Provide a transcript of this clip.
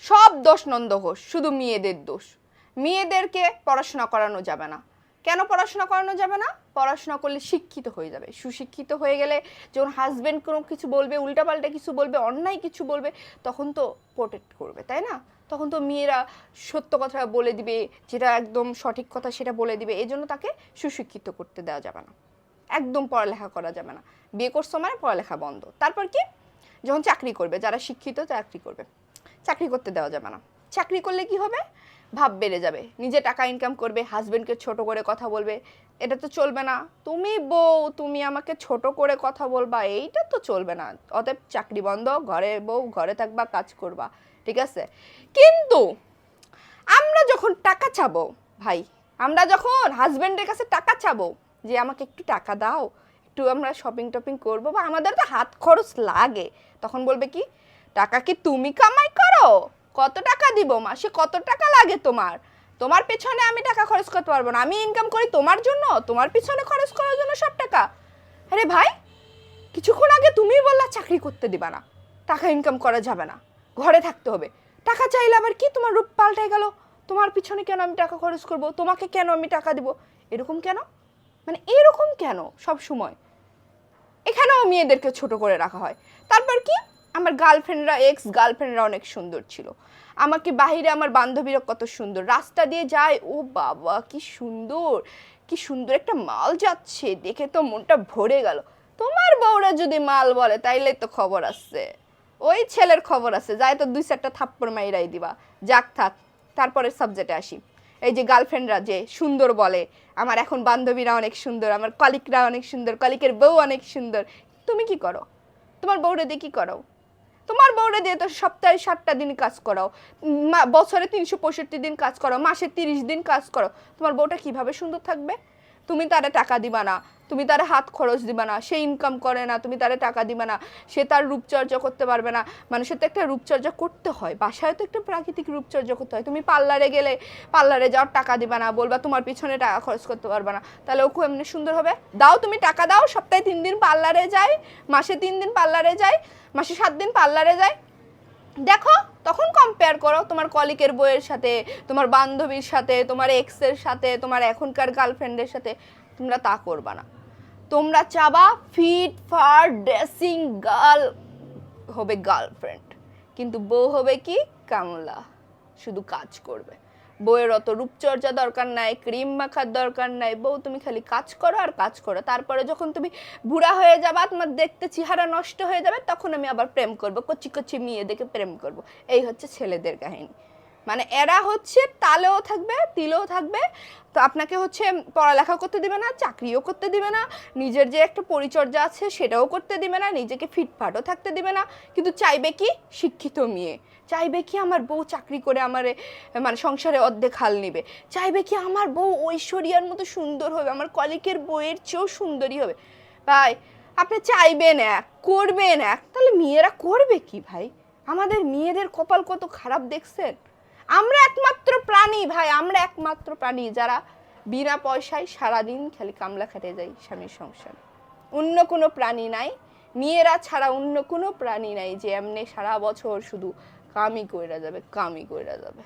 সব দোষ নন্দ ঘোষ, শুধু মেয়েদের দোষ। মেয়েদেরকে পড়াশোনা করানো যাবে না। কেন পড়াশোনা করানো যাবে না? পড়াশোনা করলে শিক্ষিত হয়ে যাবে। সুশিক্ষিত হয়ে গেলে যখন হাজবেন্ড কোনো কিছু বলবে, উল্টাপাল্টা কিছু বলবে, অন্যায় কিছু বলবে, তখন তো প্রোটেক্ট করবে, তাই না? তখন তো মেয়েরা সত্য কথা বলে দিবে, যেটা একদম সঠিক কথা সেটা বলে দিবে। এই জন্য তাকে সুশিক্ষিত করতে দেওয়া যাবে না, একদম পড়ালেখা করা যাবে না। বিয়ে করছো মানে পড়ালেখা বন্ধ। তারপর কি? যখন চাকরি করবে, যারা শিক্ষিত চাকরি করবে, চাকরি করতে দেওয়া যাবে না। চাকরি করলে কি হবে? ভাব বেড়ে যাবে, নিজে টাকা ইনকাম করবে, হাজবেন্ডকে ছোট করে কথা বলবে। এটা তো চলবে না। তুমি বউ, তুমি আমাকে ছোট করে কথা বলবা, এইটা তো চলবে না। অতএব চাকরি বন্ধ, ঘরে বউ, ঘরে থাকবা, কাজ করবা, ঠিক আছে? কিন্তু আমরা যখন টাকা চাবো ভাই, আমরা যখন হাজবেন্ডের কাছে টাকা চাবো যে আমাকে একটু টাকা দাও, একটু আমরা শপিং টপিং করবো, বা আমাদের তো হাত খরচ লাগে, তখন বলবে কি, টাকা কি তুমি কামাই করো? কত টাকা দিব মাসে? কত টাকা লাগে তোমার? তোমার পেছনে আমি টাকা খরচ করতে পারবো না। আমি ইনকাম করি তোমার জন্য, তোমার পিছনে খরচ করার জন্য সব টাকা। আরে ভাই, কিছুক্ষণ আগে তুমিই বললা চাকরি করতে দিবা না, টাকা ইনকাম করা যাবে না, ঘরে থাকতে হবে। টাকা চাইলে আবার কি তোমার রূপ পাল্টে গেল? তোমার পিছনে কেন আমি টাকা খরচ করব? তোমাকে কেন আমি টাকা দিব? এরকম কেন? মানে এরকম কেন সব সময়? এখানেও মেয়েদেরকে ছোট করে রাখা হয়। তারপর কি, আমার গার্লফ্রেন্ডরা, এক্স গার্লফ্রেন্ডরা অনেক সুন্দর ছিল। আমাকে বাহিরে আমার বান্ধবীরা কত সুন্দর, রাস্তা দিয়ে যায়, ও বাবা কি সুন্দর, কি সুন্দর একটা মাল যাচ্ছে, দেখে তো মনটা ভরে গেল। তোমার বউরা যদি মাল বলে তাইলে তো খবর আছে, ওই ছেলের খবর আছে, যাই তো দুই চারটা থাপ্পড় মাইরাই দিবা। যাক থাক, তারপরের সাবজেক্টে আসি। এই যে গার্লফ্রেন্ডরা যে সুন্দর বলে, আমার এখন বান্ধবীরা অনেক সুন্দর, আমার কলিগরা অনেক সুন্দর, কলিগের বউ অনেক সুন্দর, তুমি কি করো? তোমার বউরে দিয়ে কি করো? তোমার বউরে দিয়ে তো সপ্তাহে 7টা দিন কাজ করাও, বছরে 365 দিন কাজ করো, মাসে 30 দিন কাজ করো। তোমার বউটা কিভাবে সুন্দর থাকবে? তুমি তারে টাকা দিবা না, তুমি তারে হাত খরচ দিবা না, সে ইনকাম করে না, তুমি তারে টাকা দিবা না, সে তার রূপচর্চা করতে পারবে না। মানুষের তো একটা রূপচর্চা করতে হয়, বাসায় তো একটা প্রাকৃতিক রূপচর্চা করতে হয়। তুমি পার্লারে গেলে পার্লারে যাওয়ার টাকা দিবা না, বলবা তোমার পিছনে টাকা খরচ করতে পারবে না, তাহলে ও খুব এমনি সুন্দর হবে? দাও, তুমি টাকা দাও, সপ্তাহে 3 দিন পার্লারে যাই, মাসে 3 দিন পার্লারে যাই, মাসে 7 দিন পার্লারে যাই, দেখো তখন কম্পেয়ার করো তোমার কলিগের বইয়ের সাথে, তোমার বান্ধবীর সাথে, তোমার এক্সের সাথে, তোমার এখনকার গার্লফ্রেন্ডের সাথে। তোমরা তা করবা না। তোমরা চাবা ফিট ফার ড্রেসিং গার্ল হবে গার্লফ্রেন্ড, কিন্তু বউ হবে কি, কামলা, শুধু কাজ করবে। বউয়ের অত রূপচর্চা দরকার নাই, ক্রিম মাখার দরকার নাই, বউ তুমি খালি কাজ করো আর কাজ করো। তারপরে যখন তুমি বুড়া হয়ে যাবা, তোমার দেখতে চেহারা নষ্ট হয়ে যাবে, তখন আমি আবার প্রেম করবো, কচি কচি মেয়ে দেখে প্রেম করব। এই হচ্ছে ছেলেদের কাহিনী। মানে এরা হচ্ছে তালেও থাকবে, তিলেও থাকবে। তো আপনাকে হচ্ছে পড়ালেখা করতে দিবে না, চাকরিও করতে দিবে না, নিজের যে একটা পরিচর্যা আছে সেটাও করতে দিবে না, নিজেকে ফিটফাটও থাকতে দিবে না। কিন্তু চাইবে কি, শিক্ষিত মেয়ে। চাইবে কি আমার বউ চাকরি করে আমারে মানে সংসারে অর্ধেক হাল নিবে। চাইবে কি আমার বউ ঐশ্বরিয়ার মতো সুন্দর হবে, আমার কলিকের বউয়ের চেয়েও সুন্দরী হবে। ভাই, আপনি চাইবেন এক, করবেন এক, তাহলে মেয়েরা করবে কি ভাই? আমাদের মেয়েদের কপাল কত খারাপ দেখছেন? আমরা একমাত্র প্রাণী ভাই, আমরা একমাত্র প্রাণী যারা বিনা পয়সায় সারাদিন খালি কামলা খেটে যায় স্বামীর সংসার। অন্য কোনো প্রাণী নাই, মেয়েরা ছাড়া অন্য কোনো প্রাণী নাই যে এমনি সারা বছর শুধু কামই কইরা যাবে, কামই কইরা যাবে।